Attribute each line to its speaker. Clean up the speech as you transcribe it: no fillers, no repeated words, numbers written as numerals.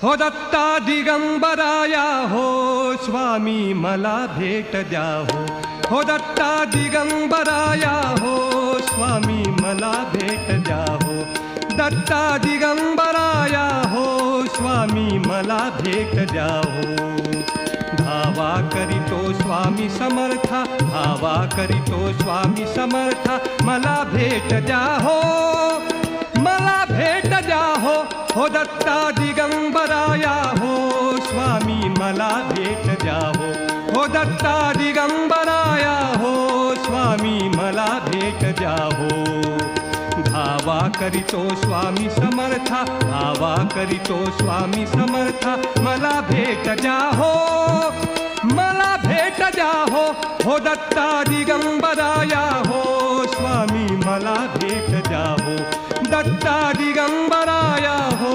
Speaker 1: हो दत्ता दिगंबराया हो स्वामी मला भेट द्या हो दत्ता दिगंबराया हो स्वामी मला भेट द्या हो दत्ता दिगंबराया हो स्वामी मला भेट द्या हो धावा करीतो स्वामी समर्था धावा करीतो स्वामी समर्था मला भेट द्या हो मला भेट द्या हो दत्ता दिगंबराया हो स्वामी मला भेट द्या हो दत्ता दिगंबराया हो स्वामी मला भेट द्या हो धावा करीतो स्वामी समर्था धावा करीतो स्वामी समर्था मला भेट द्या हो मला भेट द्या हो दत्ता दिगंबराया हो स्वामी मला भेट द्या हो दत्ता दिगंबराया हो